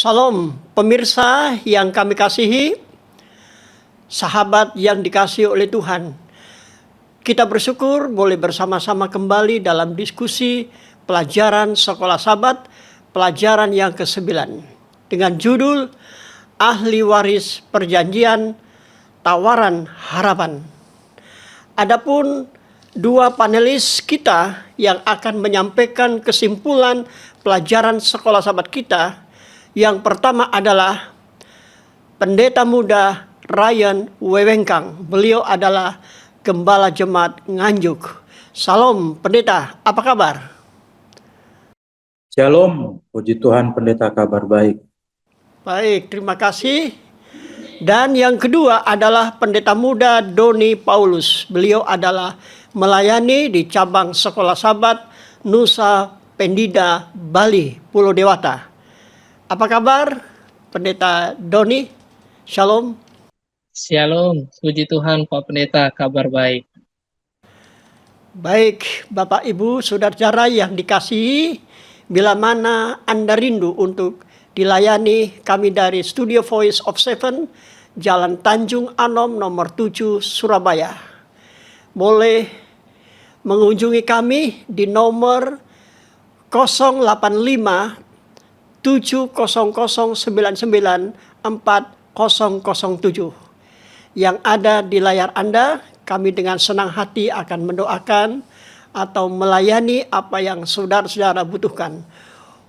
Salam pemirsa yang kami kasihi, sahabat yang dikasihi oleh Tuhan. Kita bersyukur boleh bersama-sama kembali dalam diskusi pelajaran Sekolah Sabat, pelajaran yang ke-9. Dengan judul Ahli Waris Perjanjian, Tawaran Harapan. Adapun dua panelis kita yang akan menyampaikan kesimpulan pelajaran Sekolah Sabat kita. Yang pertama adalah Pendeta Muda Ryan Wewengkang. Beliau adalah Gembala Jemaat Nganjuk. Salam Pendeta, apa kabar? Shalom, puji Tuhan Pendeta, kabar baik. Baik, terima kasih. Dan yang kedua adalah Pendeta Muda Doni Paulus. Beliau adalah melayani di cabang Sekolah Sabat Nusa Penida, Bali, Pulau Dewata. Apa kabar Pendeta Doni? Shalom. Shalom, puji Tuhan Pak Pendeta, kabar baik. Baik, Bapak Ibu, saudara-saudara yang dikasihi, bila mana Anda rindu untuk dilayani kami dari Studio Voice of Seven, Jalan Tanjung Anom nomor 7 Surabaya. Boleh mengunjungi kami di nomor 085 700994007 yang ada di layar Anda. Kami dengan senang hati akan mendoakan atau melayani apa yang saudara-saudara butuhkan.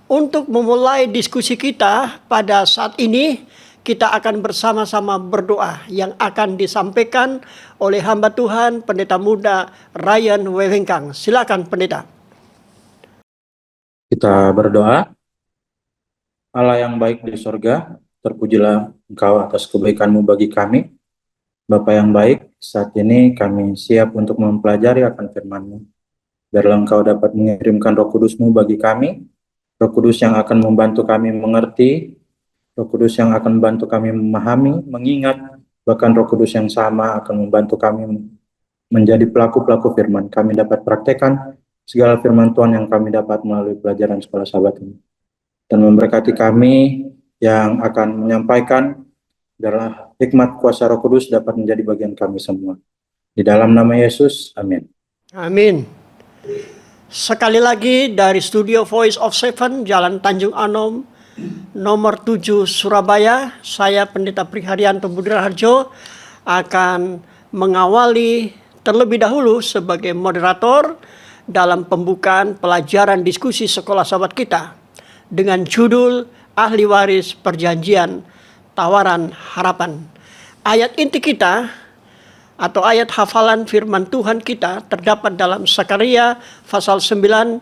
Untuk memulai diskusi kita pada saat ini, kita akan bersama-sama berdoa yang akan disampaikan oleh hamba Tuhan Pendeta Muda Ryan Wewengkang. Silakan Pendeta. Kita berdoa. Allah yang baik di sorga, terpujilah Engkau atas kebaikan-Mu bagi kami. Bapa yang baik, saat ini kami siap untuk mempelajari akan firman-Mu. Biarlah Engkau dapat mengirimkan Roh Kudus-Mu bagi kami, Roh Kudus yang akan membantu kami mengerti, Roh Kudus yang akan membantu kami memahami, mengingat, bahkan Roh Kudus yang sama akan membantu kami menjadi pelaku-pelaku firman. Kami dapat praktekkan segala firman Tuhan yang kami dapat melalui pelajaran Sekolah Sabat ini. Dan memberkati kami yang akan menyampaikan, biarlah hikmat kuasa Roh Kudus dapat menjadi bagian kami semua. Di dalam nama Yesus, amin. Amin. Sekali lagi dari Studio Voice of Seven, Jalan Tanjung Anom, nomor 7 Surabaya, saya Pendeta Priharyanto Budraharjo akan mengawali terlebih dahulu sebagai moderator dalam pembukaan pelajaran diskusi Sekolah Sabat kita dengan judul Ahli Waris Perjanjian, Tawaran Harapan. Ayat inti kita atau ayat hafalan firman Tuhan kita terdapat dalam Sakaria pasal 9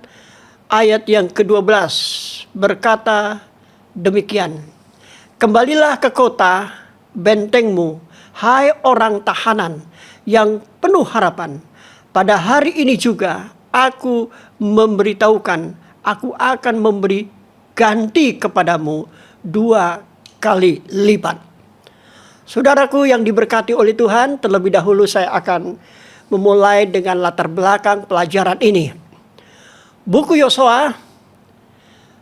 ayat yang ke-12, berkata demikian. Kembalilah ke kota bentengmu, hai orang tahanan yang penuh harapan. Pada hari ini juga aku memberitahukan, aku akan memberi ganti kepadamu 2 kali lipat. Saudaraku yang diberkati oleh Tuhan, terlebih dahulu saya akan memulai dengan latar belakang pelajaran ini. Buku Yosua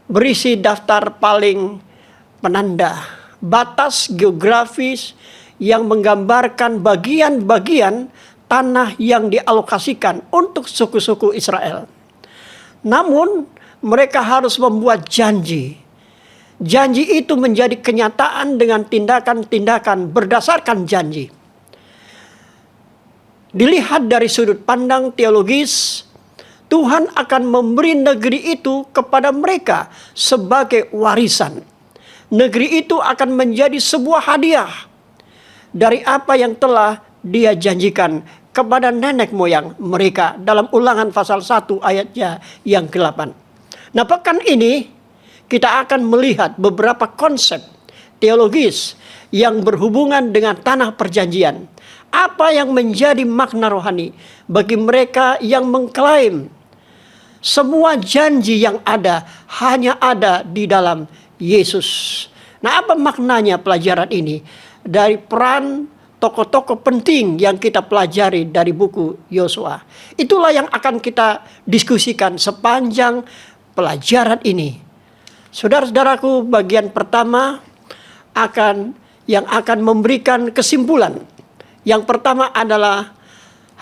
berisi daftar paling penanda, batas geografis yang menggambarkan bagian-bagian tanah yang dialokasikan untuk suku-suku Israel. Namun mereka harus membuat janji. Janji itu menjadi kenyataan dengan tindakan-tindakan berdasarkan janji. Dilihat dari sudut pandang teologis, Tuhan akan memberi negeri itu kepada mereka sebagai warisan. Negeri itu akan menjadi sebuah hadiah dari apa yang telah Dia janjikan kepada nenek moyang mereka dalam Ulangan pasal 1 ayatnya yang ke-8. Nah, pekan ini kita akan melihat beberapa konsep teologis yang berhubungan dengan tanah perjanjian. Apa yang menjadi makna rohani bagi mereka yang mengklaim semua janji yang ada hanya ada di dalam Yesus. Nah, apa maknanya pelajaran ini? Dari peran tokoh-tokoh penting yang kita pelajari dari buku Yosua. Itulah yang akan kita diskusikan sepanjang pelajaran ini. Saudara-saudaraku, bagian pertama yang akan memberikan kesimpulan. Yang pertama adalah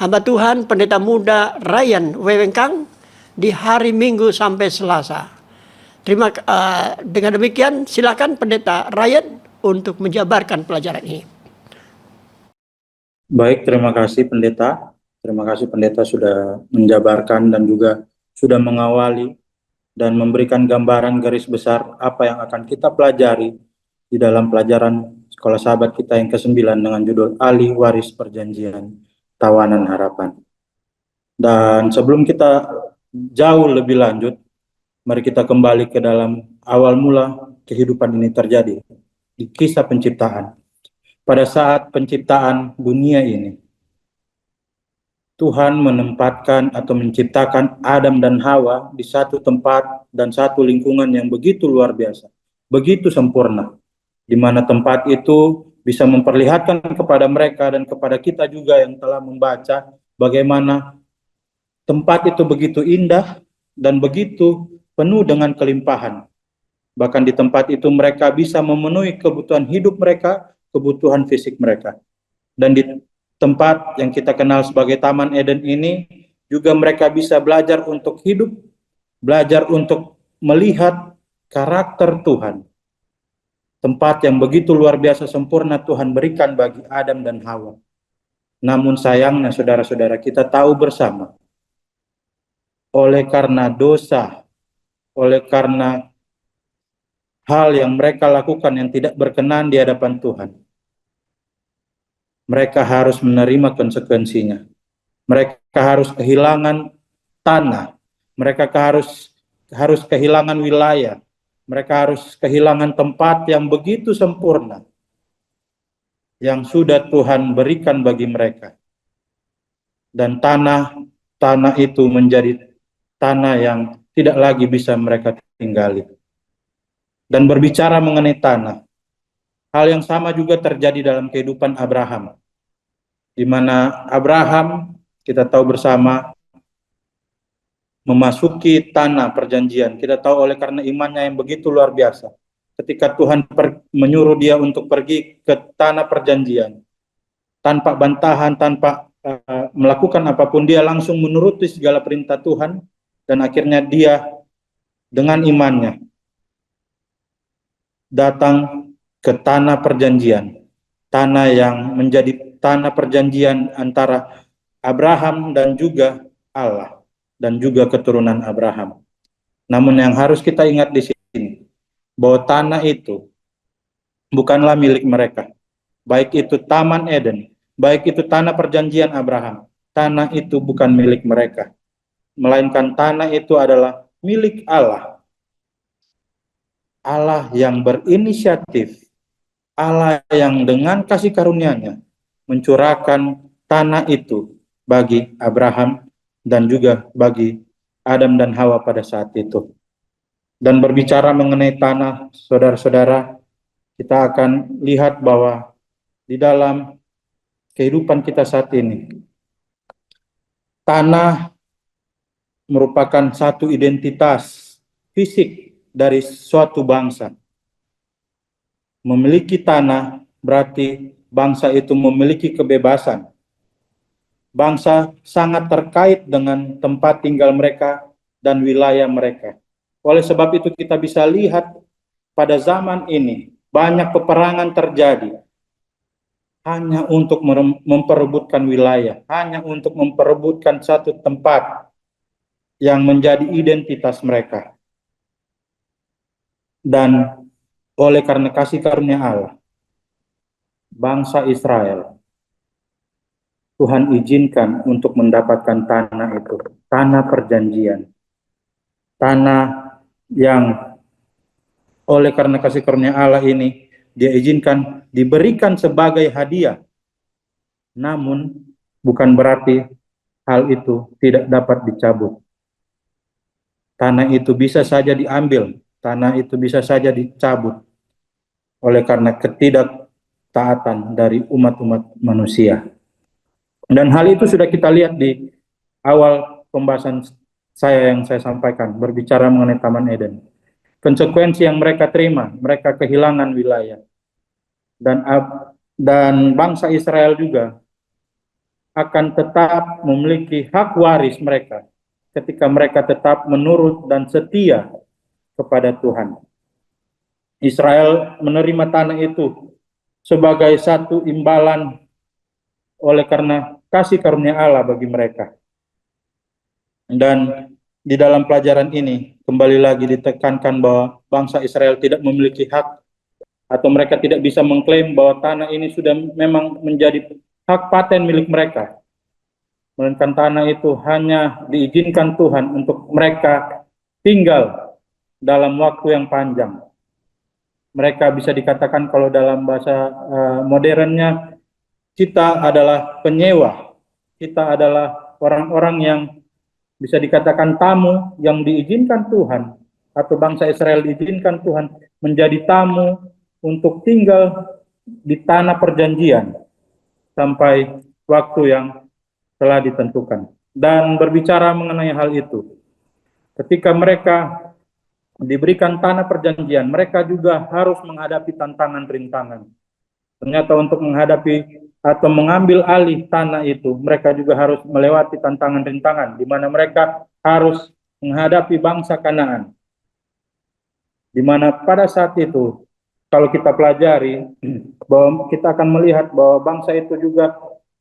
hamba Tuhan Pendeta Muda Ryan Wewengkang di hari Minggu sampai Selasa. Dengan demikian silakan Pendeta Ryan untuk menjabarkan pelajaran ini. Baik, terima kasih Pendeta. Terima kasih Pendeta sudah menjabarkan dan juga sudah mengawali dan memberikan gambaran garis besar apa yang akan kita pelajari di dalam pelajaran Sekolah Sahabat kita yang ke-9 dengan judul Ahli Waris Perjanjian Tawanan Harapan. Dan sebelum kita jauh lebih lanjut, mari kita kembali ke dalam awal mula kehidupan ini terjadi di kisah penciptaan. Pada saat penciptaan dunia ini, Tuhan menempatkan atau menciptakan Adam dan Hawa di satu tempat dan satu lingkungan yang begitu luar biasa, begitu sempurna, di mana tempat itu bisa memperlihatkan kepada mereka dan kepada kita juga yang telah membaca bagaimana tempat itu begitu indah dan begitu penuh dengan kelimpahan. Bahkan di tempat itu mereka bisa memenuhi kebutuhan hidup mereka, kebutuhan fisik mereka. Dan di tempat yang kita kenal sebagai Taman Eden ini, juga mereka bisa belajar untuk hidup, belajar untuk melihat karakter Tuhan. Tempat yang begitu luar biasa sempurna Tuhan berikan bagi Adam dan Hawa. Namun sayangnya saudara-saudara, kita tahu bersama, oleh karena dosa, oleh karena hal yang mereka lakukan yang tidak berkenan di hadapan Tuhan, mereka harus menerima konsekuensinya. Mereka harus kehilangan tanah, mereka harus kehilangan wilayah, mereka harus kehilangan tempat yang begitu sempurna yang sudah Tuhan berikan bagi mereka. Dan tanah itu menjadi tanah yang tidak lagi bisa mereka tinggali. Dan berbicara mengenai tanah, hal yang sama juga terjadi dalam kehidupan Abraham, di mana Abraham kita tahu bersama memasuki tanah perjanjian. Kita tahu oleh karena imannya yang begitu luar biasa. Ketika Tuhan menyuruh dia untuk pergi ke tanah perjanjian, tanpa bantahan, tanpa melakukan apapun, dia langsung menuruti segala perintah Tuhan, dan akhirnya dia dengan imannya datang ke tanah perjanjian, tanah yang menjadi tanah perjanjian antara Abraham dan juga Allah, dan juga keturunan Abraham. Namun yang harus kita ingat di sini, bahwa tanah itu bukanlah milik mereka. Baik itu Taman Eden, baik itu tanah perjanjian Abraham, tanah itu bukan milik mereka. Melainkan tanah itu adalah milik Allah. Allah yang berinisiatif, Allah yang dengan kasih karunia-Nya mencurahkan tanah itu bagi Abraham dan juga bagi Adam dan Hawa pada saat itu. Dan berbicara mengenai tanah, saudara-saudara, kita akan lihat bahwa di dalam kehidupan kita saat ini, tanah merupakan satu identitas fisik dari suatu bangsa. Memiliki tanah berarti bangsa itu memiliki kebebasan. Bangsa sangat terkait dengan tempat tinggal mereka dan wilayah mereka. Oleh sebab itu kita bisa lihat pada zaman ini banyak peperangan terjadi hanya untuk memperebutkan wilayah, hanya untuk memperebutkan satu tempat yang menjadi identitas mereka. Dan oleh karena kasih karunia Allah, bangsa Israel, Tuhan izinkan untuk mendapatkan tanah itu, tanah perjanjian, tanah yang oleh karena kasih karunia Allah ini, Dia izinkan diberikan sebagai hadiah. Namun bukan berarti hal itu tidak dapat dicabut. Tanah itu bisa saja diambil, tanah itu bisa saja dicabut oleh karena ketidaktaatan dari umat-umat manusia. Dan hal itu sudah kita lihat di awal pembahasan saya yang saya sampaikan, berbicara mengenai Taman Eden. konsekuensi yang mereka terima, mereka kehilangan wilayah. Dan bangsa Israel juga akan tetap memiliki hak waris mereka ketika mereka tetap menurut dan setia kepada Tuhan. Israel menerima tanah itu sebagai satu imbalan oleh karena kasih karunia Allah bagi mereka. Dan di dalam pelajaran ini kembali lagi ditekankan bahwa bangsa Israel tidak memiliki hak atau mereka tidak bisa mengklaim bahwa tanah ini sudah memang menjadi hak paten milik mereka. Melainkan tanah itu hanya diizinkan Tuhan untuk mereka tinggal dalam waktu yang panjang. Mereka bisa dikatakan kalau dalam bahasa modernnya, kita adalah penyewa. Kita adalah orang-orang yang bisa dikatakan tamu yang diizinkan Tuhan, atau bangsa Israel diizinkan Tuhan menjadi tamu untuk tinggal di tanah perjanjian sampai waktu yang telah ditentukan. Dan berbicara mengenai hal itu, ketika mereka diberikan tanah perjanjian, mereka juga harus menghadapi tantangan-rintangan. Ternyata untuk menghadapi atau mengambil alih tanah itu, mereka juga harus melewati tantangan-rintangan, di mana mereka harus menghadapi bangsa Kanaan. Di mana pada saat itu, kalau kita pelajari, bahwa kita akan melihat bahwa bangsa itu juga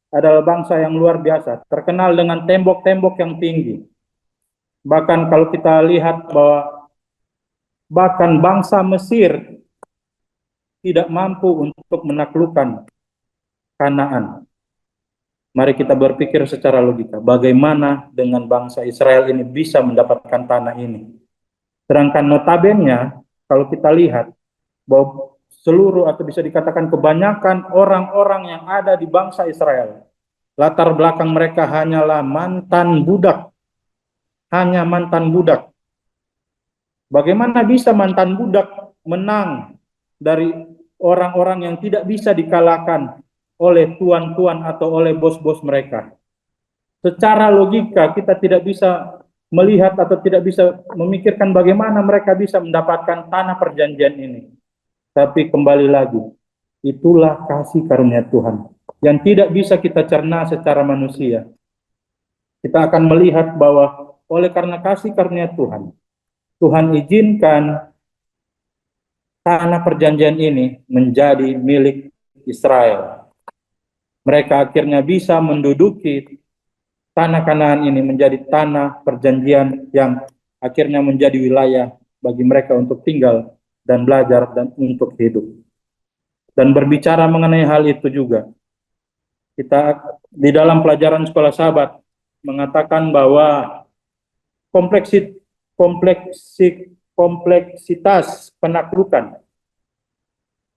adalah bangsa yang luar biasa, terkenal dengan tembok-tembok yang tinggi. Bahkan kalau kita lihat bahwa bahkan bangsa Mesir tidak mampu untuk menaklukkan Kanaan. Mari kita berpikir secara logika, bagaimana dengan bangsa Israel ini bisa mendapatkan tanah ini? Sedangkan notabene, kalau kita lihat bahwa seluruh atau bisa dikatakan kebanyakan orang-orang yang ada di bangsa Israel, latar belakang mereka hanyalah mantan budak. Hanya mantan budak. Bagaimana bisa mantan budak menang dari orang-orang yang tidak bisa dikalahkan oleh tuan-tuan atau oleh bos-bos mereka? Secara logika kita tidak bisa melihat atau tidak bisa memikirkan bagaimana mereka bisa mendapatkan tanah perjanjian ini. Tapi kembali lagi, itulah kasih karunia Tuhan yang tidak bisa kita cerna secara manusia. Kita akan melihat bahwa oleh karena kasih karunia Tuhan, Tuhan izinkan tanah perjanjian ini menjadi milik Israel. Mereka akhirnya bisa menduduki tanah Kanaan ini menjadi tanah perjanjian yang akhirnya menjadi wilayah bagi mereka untuk tinggal dan belajar dan untuk hidup. Dan berbicara mengenai hal itu juga, kita di dalam pelajaran sekolah sahabat mengatakan bahwa kompleksitas penaklukan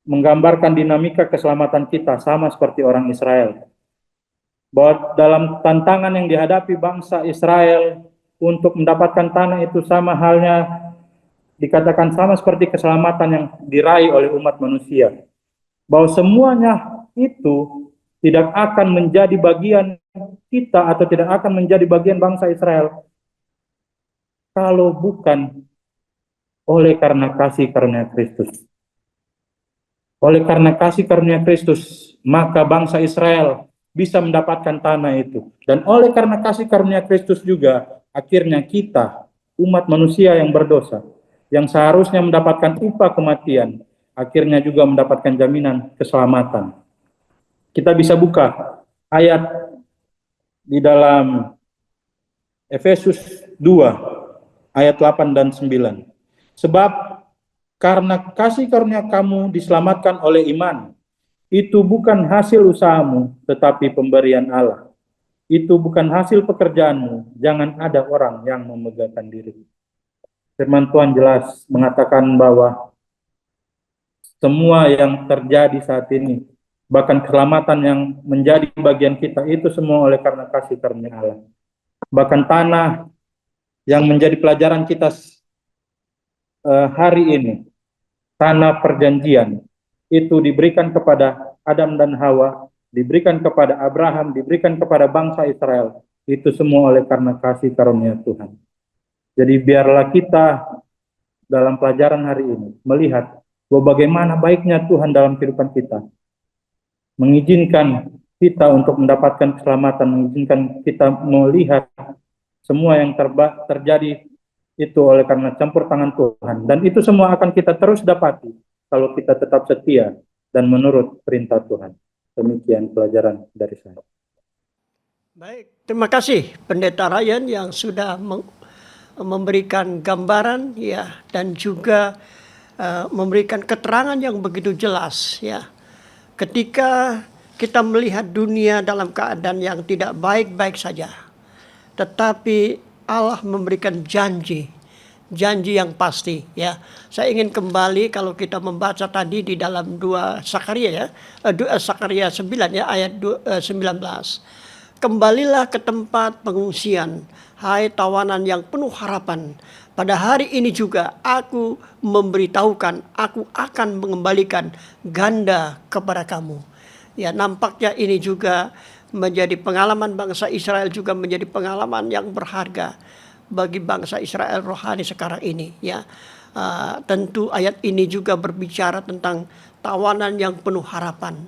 menggambarkan dinamika keselamatan kita sama seperti orang Israel. Bahwa dalam tantangan yang dihadapi bangsa Israel untuk mendapatkan tanah itu sama halnya dikatakan sama seperti keselamatan yang diraih oleh umat manusia. Bahwa semuanya itu tidak akan menjadi bagian kita atau tidak akan menjadi bagian bangsa Israel kalau bukan oleh karena kasih karunia Kristus. Oleh karena kasih karunia Kristus, maka bangsa Israel bisa mendapatkan tanah itu. Dan oleh karena kasih karunia Kristus juga, akhirnya kita, umat manusia yang berdosa, yang seharusnya mendapatkan upah kematian, akhirnya juga mendapatkan jaminan keselamatan. Kita bisa buka ayat di dalam Efesus 2, ayat 8 dan 9. Sebab karena kasih karunia kamu diselamatkan oleh iman, itu bukan hasil usahamu, tetapi pemberian Allah. Itu bukan hasil pekerjaanmu, jangan ada orang yang memegahkan diri. Firman Tuhan jelas mengatakan bahwa semua yang terjadi saat ini, bahkan keselamatan yang menjadi bagian kita, itu semua oleh karena kasih karunia Allah. Bahkan tanah yang menjadi pelajaran kita hari ini, tanah perjanjian, itu diberikan kepada Adam dan Hawa, diberikan kepada Abraham, diberikan kepada bangsa Israel. Itu semua oleh karena kasih karunia Tuhan. Jadi biarlah kita dalam pelajaran hari ini, melihat bahwa bagaimana baiknya Tuhan dalam kehidupan kita, mengizinkan kita untuk mendapatkan keselamatan, mengizinkan kita melihat semua yang terjadi itu oleh karena campur tangan Tuhan. Dan itu semua akan kita terus dapati kalau kita tetap setia dan menurut perintah Tuhan. Demikian pelajaran dari saya. Baik, terima kasih Pendeta Ryan yang sudah memberikan gambaran ya, dan juga memberikan keterangan yang begitu jelas ya. Ketika kita melihat dunia dalam keadaan yang tidak baik-baik saja, tetapi Allah memberikan janji yang pasti ya. Saya ingin kembali kalau kita membaca tadi di dalam 2 Sakaria ya, Sakaria 9 ya ayat 19. Kembalilah ke tempat pengungsian, hai tawanan yang penuh harapan. Pada hari ini juga aku memberitahukan, aku akan mengembalikan ganda kepada kamu. Ya, nampaknya ini juga menjadi pengalaman bangsa Israel, juga menjadi pengalaman yang berharga bagi bangsa Israel rohani sekarang ini. Ya, tentu ayat ini juga berbicara tentang tawanan yang penuh harapan,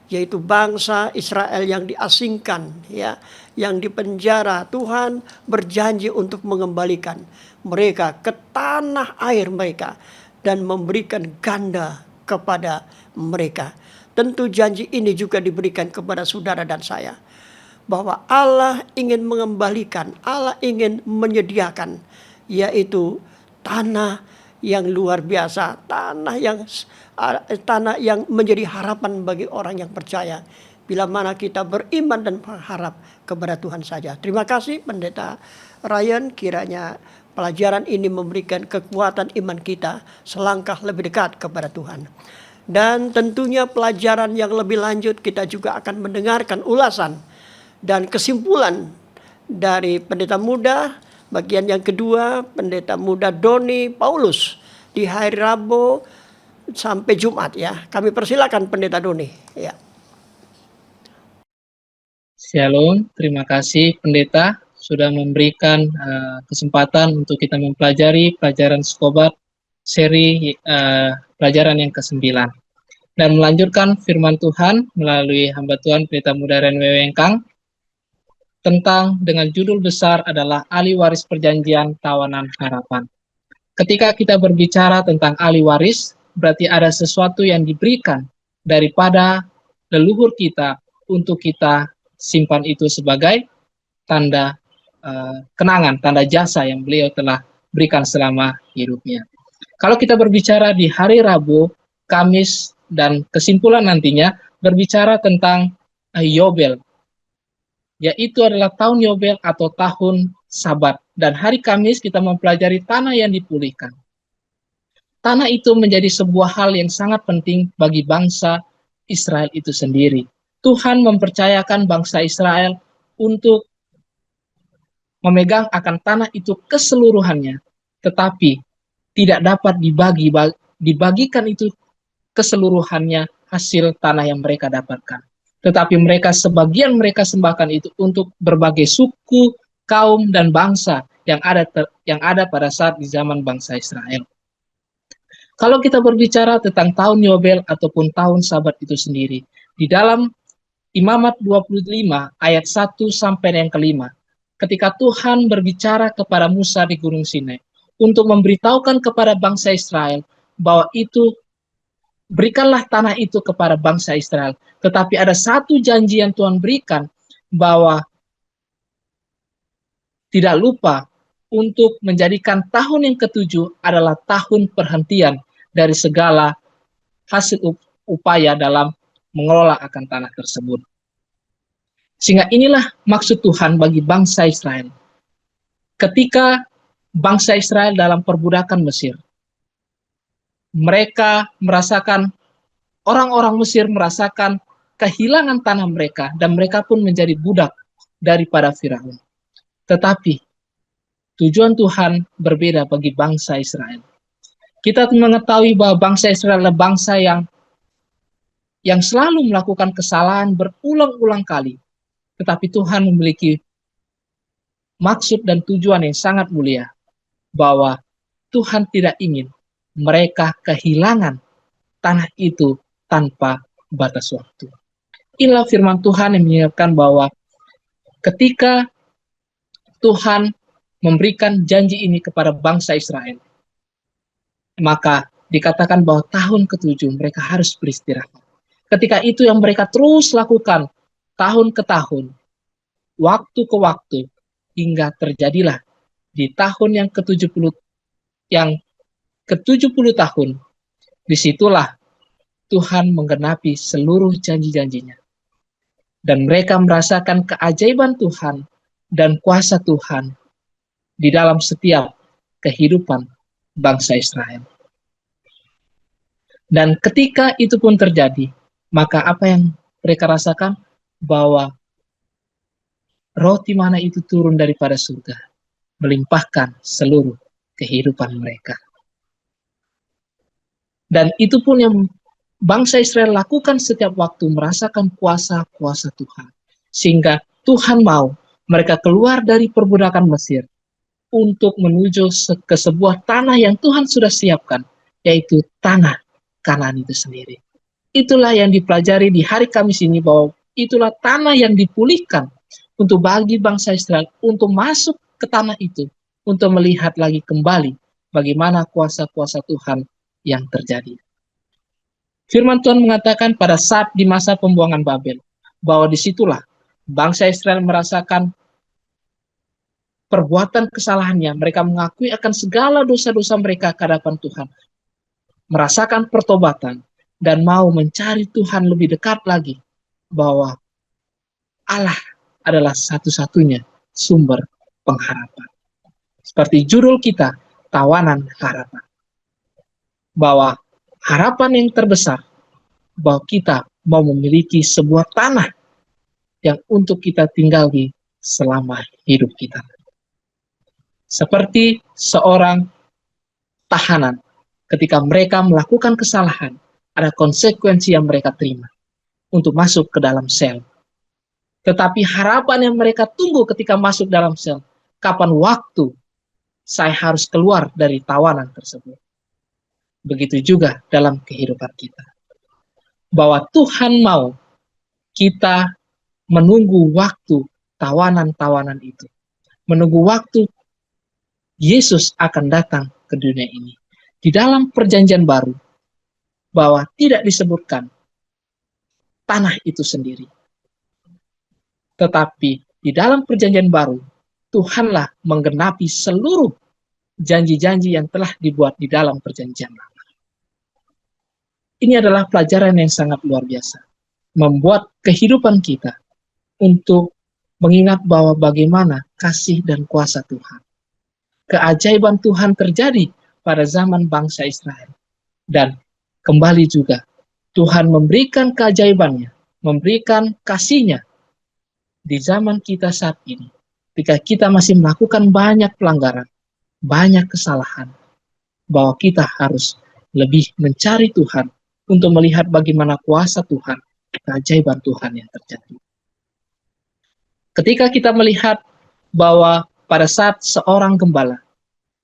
yaitu bangsa Israel yang diasingkan, ya, yang dipenjara. Tuhan berjanji untuk mengembalikan mereka ke tanah air mereka dan memberikan ganda kepada mereka. Tentu janji ini juga diberikan kepada saudara dan saya, bahwa Allah ingin mengembalikan, Allah ingin menyediakan, yaitu tanah yang luar biasa, tanah yang menjadi harapan bagi orang yang percaya, bila mana kita beriman dan berharap kepada Tuhan saja. Terima kasih Pendeta Ryan, kiranya pelajaran ini memberikan kekuatan iman kita selangkah lebih dekat kepada Tuhan. Dan tentunya pelajaran yang lebih lanjut kita juga akan mendengarkan ulasan dan kesimpulan dari pendeta muda bagian yang kedua, Pendeta muda Doni Paulus, di hari Rabu sampai Jumat ya. Kami persilakan Pendeta Doni ya. Shalom, terima kasih Pendeta sudah memberikan kesempatan untuk kita mempelajari pelajaran Skobat seri pelajaran yang ke-9 dan melanjutkan firman Tuhan melalui hamba Tuhan Pendeta muda Ren Wewengkang tentang dengan judul besar adalah ahli waris perjanjian tawanan harapan. Ketika kita berbicara tentang ahli waris, berarti ada sesuatu yang diberikan daripada leluhur kita untuk kita simpan itu sebagai tanda kenangan, tanda jasa yang beliau telah berikan selama hidupnya. Kalau kita berbicara di hari Rabu, Kamis, dan kesimpulan nantinya berbicara tentang Yobel, yaitu adalah tahun Yobel atau tahun Sabat. Dan hari Kamis kita mempelajari tanah yang dipulihkan. Tanah itu menjadi sebuah hal yang sangat penting bagi bangsa Israel itu sendiri. Tuhan mempercayakan bangsa Israel untuk memegang akan tanah itu keseluruhannya, tetapi tidak dapat dibagikan itu keseluruhannya hasil tanah yang mereka dapatkan. Tetapi sebagian mereka sembahkan itu untuk berbagai suku, kaum, dan bangsa yang ada pada saat di zaman bangsa Israel. Kalau kita berbicara tentang tahun Yobel ataupun tahun Sabat itu sendiri, di dalam Imamat 25 ayat 1 sampai yang ke-5, ketika Tuhan berbicara kepada Musa di Gunung Sinai untuk memberitahukan kepada bangsa Israel bahwa itu berikanlah tanah itu kepada bangsa Israel. Tetapi ada satu janji yang Tuhan berikan, bahwa tidak lupa untuk menjadikan tahun yang ke-7 adalah tahun perhentian dari segala hasil upaya dalam mengelola akan tanah tersebut. Sehingga inilah maksud Tuhan bagi bangsa Israel. Ketika bangsa Israel dalam perbudakan Mesir, mereka merasakan, orang-orang Mesir merasakan kehilangan tanah mereka, dan mereka pun menjadi budak daripada Firaun. Tetapi tujuan Tuhan berbeda bagi bangsa Israel. Kita mengetahui bahwa bangsa Israel adalah bangsa yang selalu melakukan kesalahan berulang-ulang kali. Tetapi Tuhan memiliki maksud dan tujuan yang sangat mulia, bahwa Tuhan tidak ingin mereka kehilangan tanah itu tanpa batas waktu. Inilah firman Tuhan yang mengingatkan bahwa ketika Tuhan memberikan janji ini kepada bangsa Israel, maka dikatakan bahwa tahun ke-7 mereka harus beristirahat. Ketika itu yang mereka terus lakukan tahun ke tahun, waktu ke waktu, hingga terjadilah di tahun yang ke-70 tahun, disitulah Tuhan menggenapi seluruh janji-janjinya. Dan mereka merasakan keajaiban Tuhan dan kuasa Tuhan di dalam setiap kehidupan bangsa Israel. Dan ketika itu pun terjadi, maka apa yang mereka rasakan? Bahwa roti mana itu turun daripada surga, melimpahkan seluruh kehidupan mereka. Dan itu pun yang bangsa Israel lakukan setiap waktu, merasakan kuasa-kuasa Tuhan. Sehingga Tuhan mau mereka keluar dari perbudakan Mesir untuk menuju ke sebuah tanah yang Tuhan sudah siapkan, yaitu tanah Kanaan itu sendiri. Itulah yang dipelajari di hari Kamis ini, bahwa itulah tanah yang dipulihkan untuk bagi bangsa Israel untuk masuk ke tanah itu, untuk melihat lagi kembali bagaimana kuasa-kuasa Tuhan yang terjadi. Firman Tuhan mengatakan pada saat di masa pembuangan Babel, bahwa disitulah bangsa Israel merasakan perbuatan kesalahannya. Mereka mengakui akan segala dosa-dosa mereka ke hadapan Tuhan, merasakan pertobatan, dan mau mencari Tuhan lebih dekat lagi, bahwa Allah adalah satu-satunya sumber pengharapan. Seperti judul kita, Tawanan Harapan. Bahwa harapan yang terbesar, bahwa kita mau memiliki sebuah tanah yang untuk kita tinggali selama hidup kita. Seperti seorang tahanan, ketika mereka melakukan kesalahan, ada konsekuensi yang mereka terima untuk masuk ke dalam sel. Tetapi harapan yang mereka tunggu ketika masuk dalam sel, kapan waktu saya harus keluar dari tawanan tersebut. Begitu juga dalam kehidupan kita. Bahwa Tuhan mau kita menunggu waktu tawanan-tawanan itu. Menunggu waktu Yesus akan datang ke dunia ini. Di dalam perjanjian baru, bahwa tidak disebutkan tanah itu sendiri. Tetapi di dalam perjanjian baru, Tuhanlah menggenapi seluruh janji-janji yang telah dibuat di dalam perjanjian lama. Ini adalah pelajaran yang sangat luar biasa. Membuat kehidupan kita untuk mengingat bahwa bagaimana kasih dan kuasa Tuhan. Keajaiban Tuhan terjadi pada zaman bangsa Israel. Dan kembali juga, Tuhan memberikan keajaibannya, memberikan kasih-Nya di zaman kita saat ini. Ketika kita masih melakukan banyak pelanggaran, banyak kesalahan, bahwa kita harus lebih mencari Tuhan untuk melihat bagaimana kuasa Tuhan, keajaiban Tuhan yang terjadi. Ketika kita melihat bahwa pada saat seorang gembala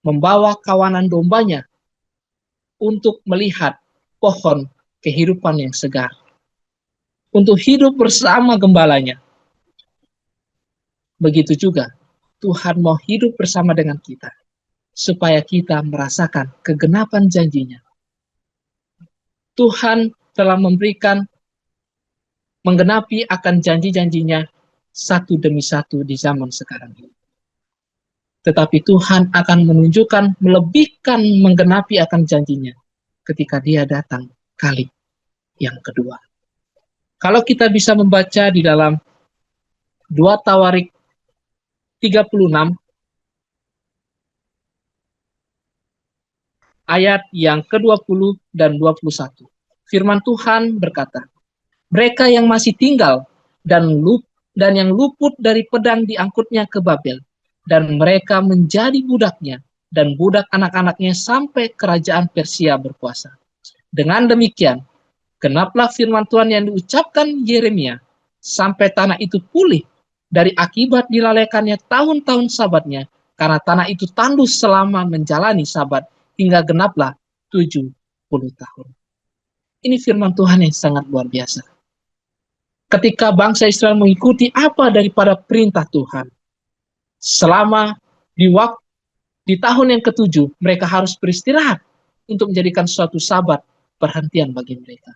membawa kawanan dombanya untuk melihat pohon kehidupan yang segar, untuk hidup bersama gembalanya, begitu juga Tuhan mau hidup bersama dengan kita, supaya kita merasakan kegenapan janjinya. Tuhan telah menggenapi akan janji-janjinya satu demi satu di zaman sekarang ini. Tetapi Tuhan akan menunjukkan, melebihkan menggenapi akan janjinya ketika Dia datang kali yang kedua. Kalau kita bisa membaca di dalam 2 Tawarik 36 ayat yang ke-20 dan 21. Firman Tuhan berkata, mereka yang masih tinggal dan yang luput dari pedang diangkutnya ke Babel, dan mereka menjadi budaknya dan budak anak-anaknya sampai kerajaan Persia berkuasa. Dengan demikian, genaplah firman Tuhan yang diucapkan Yeremia, sampai tanah itu pulih dari akibat dilalaikannya tahun-tahun sabatnya, karena tanah itu tandus selama menjalani sabat hingga genaplah 70 tahun. Ini firman Tuhan yang sangat luar biasa. Ketika bangsa Israel mengikuti apa daripada perintah Tuhan, selama di tahun yang ke-7, mereka harus beristirahat untuk menjadikan suatu sabat perhentian bagi mereka.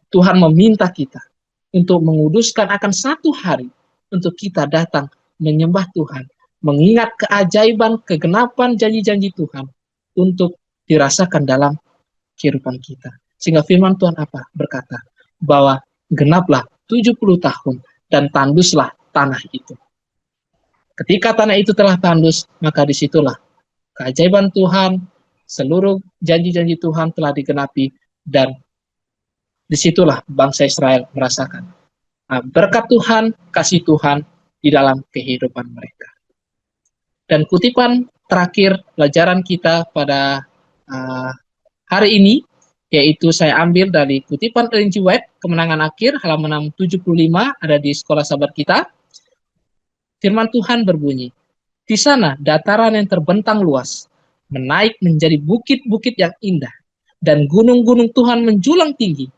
Tuhan meminta kita untuk menguduskan akan satu hari untuk kita datang menyembah Tuhan, mengingat keajaiban, kegenapan janji-janji Tuhan untuk dirasakan dalam kehidupan kita. Sehingga firman Tuhan berkata bahwa genaplah 70 tahun dan tanduslah tanah itu. Ketika tanah itu telah tandus, maka disitulah keajaiban Tuhan, seluruh janji-janji Tuhan telah digenapi, dan disitulah bangsa Israel merasakan berkat Tuhan, kasih Tuhan di dalam kehidupan mereka. Dan kutipan terakhir pelajaran kita pada hari ini, yaitu saya ambil dari kutipan Ellen G. White, Kemenangan Akhir, halaman 75, ada di sekolah sahabat kita. Firman Tuhan berbunyi, di sana dataran yang terbentang luas, menaik menjadi bukit-bukit yang indah, dan gunung-gunung Tuhan menjulang tinggi.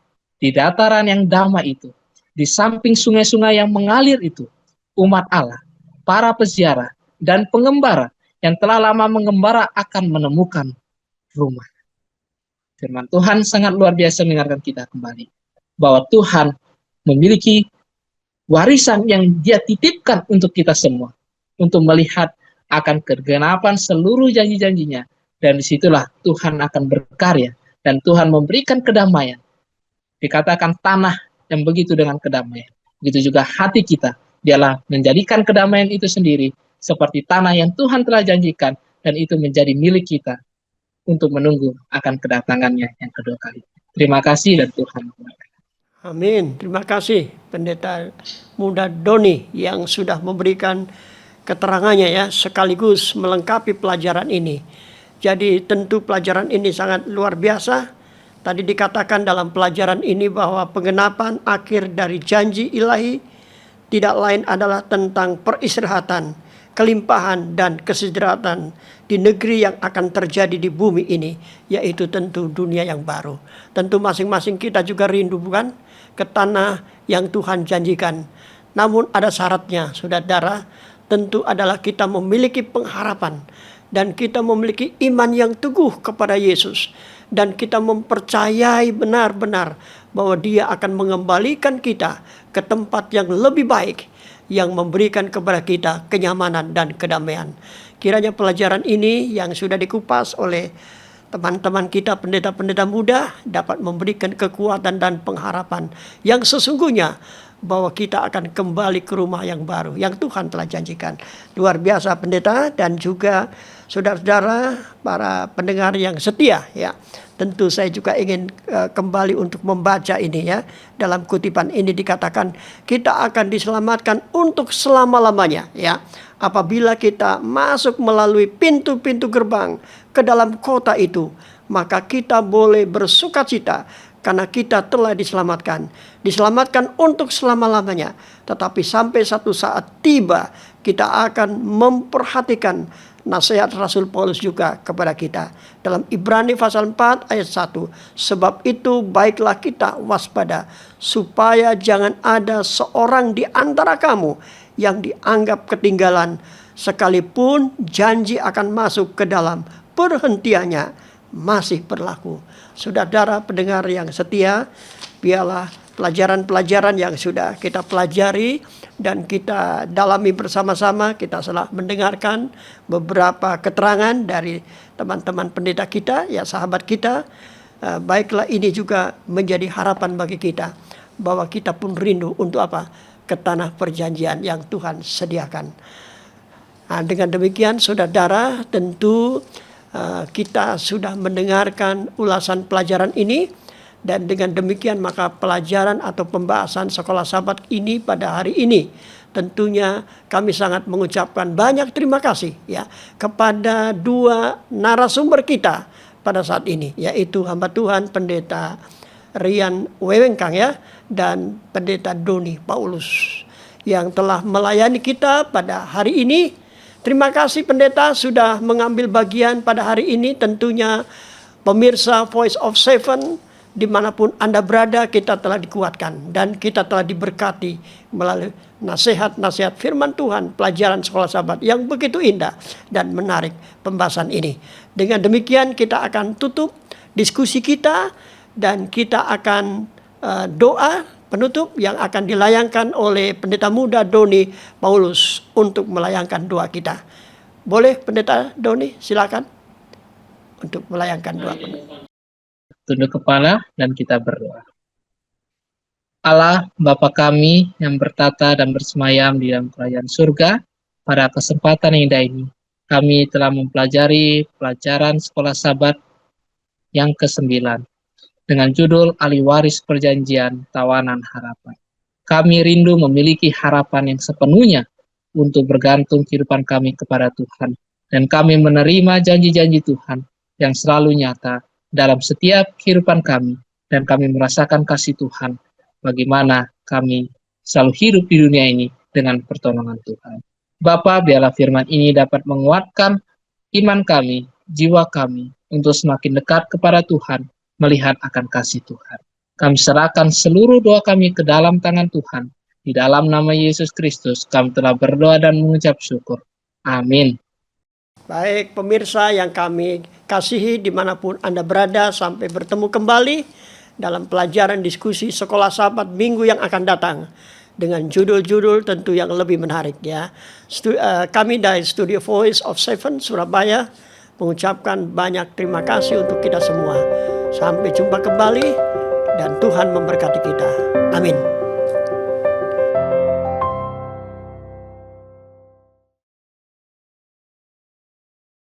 Di dataran yang damai itu, di samping sungai-sungai yang mengalir itu, umat Allah, para peziarah, dan pengembara yang telah lama mengembara akan menemukan rumah. Firman Tuhan sangat luar biasa mengingatkan kita kembali bahwa Tuhan memiliki warisan yang Dia titipkan untuk kita semua, untuk melihat akan kegenapan seluruh janji-janjinya, dan disitulah Tuhan akan berkarya, dan Tuhan memberikan kedamaian. Dikatakan tanah yang begitu dengan kedamaian, begitu juga hati kita, Dialah menjadikan kedamaian itu sendiri seperti tanah yang Tuhan telah janjikan, dan itu menjadi milik kita untuk menunggu akan kedatangannya yang kedua kali. Terima kasih dan Tuhan memberkati. Amin. Terima kasih Pendeta Muda Doni yang sudah memberikan keterangannya ya, sekaligus melengkapi pelajaran ini. Jadi tentu pelajaran ini sangat luar biasa. Tadi dikatakan dalam pelajaran ini bahwa penggenapan akhir dari janji ilahi tidak lain adalah tentang peristirahatan, kelimpahan dan kesejahteraan di negeri yang akan terjadi di bumi ini, yaitu tentu dunia yang baru. Tentu masing-masing kita juga rindu bukan ke tanah yang Tuhan janjikan. Namun ada syaratnya, saudara, tentu adalah kita memiliki pengharapan dan kita memiliki iman yang teguh kepada Yesus, dan kita mempercayai benar-benar bahwa Dia akan mengembalikan kita ke tempat yang lebih baik, yang memberikan kepada kita kenyamanan dan kedamaian. Kiranya pelajaran ini yang sudah dikupas oleh teman-teman kita pendeta-pendeta muda dapat memberikan kekuatan dan pengharapan yang sesungguhnya bahwa kita akan kembali ke rumah yang baru yang Tuhan telah janjikan. Luar biasa pendeta dan juga saudara-saudara para pendengar yang setia ya. Tentu saya juga ingin kembali untuk membaca ini ya. Dalam kutipan ini dikatakan kita akan diselamatkan untuk selama-lamanya ya. Apabila kita masuk melalui pintu-pintu gerbang ke dalam kota itu, maka kita boleh bersukacita karena kita telah diselamatkan. Diselamatkan untuk selama-lamanya. Tetapi sampai satu saat tiba, kita akan memperhatikan nasihat Rasul Paulus juga kepada kita. Dalam Ibrani pasal 4 ayat 1. Sebab itu baiklah kita waspada, supaya jangan ada seorang di antara kamu yang dianggap ketinggalan, sekalipun janji akan masuk ke dalam perhentiannya masih berlaku. Saudara pendengar yang setia, biarlah pelajaran-pelajaran yang sudah kita pelajari dan kita dalami bersama-sama, kita telah mendengarkan beberapa keterangan dari teman-teman pendeta kita, ya sahabat kita. Baiklah ini juga menjadi harapan bagi kita, bahwa kita pun rindu untuk apa? Ke tanah perjanjian yang Tuhan sediakan. Nah, dengan demikian saudara, tentu kita sudah mendengarkan ulasan pelajaran ini, dan dengan demikian maka pelajaran atau pembahasan sekolah sahabat ini pada hari ini tentunya kami sangat mengucapkan banyak terima kasih ya kepada dua narasumber kita pada saat ini, yaitu hamba Tuhan Pendeta Rian Wewengkang ya, dan Pendeta Doni Paulus yang telah melayani kita pada hari ini. Terima kasih pendeta sudah mengambil bagian pada hari ini. Tentunya Pemirsa Voice of Seven, dimanapun Anda berada, kita telah dikuatkan dan kita telah diberkati melalui nasihat-nasihat firman Tuhan, pelajaran sekolah sahabat yang begitu indah dan menarik pembahasan ini. Dengan demikian kita akan tutup diskusi kita dan kita akan doa penutup yang akan dilayangkan oleh Pendeta Muda Doni Paulus untuk melayangkan doa kita. Boleh Pendeta Doni, silakan untuk melayangkan doa penutup. Tunduk kepala dan kita berdoa. Allah, Bapa kami yang bertata dan bersemayam di dalam kerajaan surga, pada kesempatan yang indah ini, kami telah mempelajari pelajaran sekolah sahabat yang ke-9 dengan judul Ahli Waris Perjanjian Tawanan Harapan. Kami rindu memiliki harapan yang sepenuhnya untuk bergantung kehidupan kami kepada Tuhan, dan kami menerima janji-janji Tuhan yang selalu nyata dalam setiap kehidupan kami, dan kami merasakan kasih Tuhan bagaimana kami selalu hidup di dunia ini dengan pertolongan Tuhan. Bapa, biarlah firman ini dapat menguatkan iman kami, jiwa kami, untuk semakin dekat kepada Tuhan, melihat akan kasih Tuhan. Kami serahkan seluruh doa kami ke dalam tangan Tuhan. Di dalam nama Yesus Kristus, kami telah berdoa dan mengucap syukur. Amin. Baik pemirsa yang kami kasihi dimanapun Anda berada, sampai bertemu kembali dalam pelajaran diskusi sekolah sahabat minggu yang akan datang dengan judul-judul tentu yang lebih menarik ya. Kami dari Studio Voice of Seven Surabaya mengucapkan banyak terima kasih untuk kita semua. Sampai jumpa kembali dan Tuhan memberkati kita. Amin.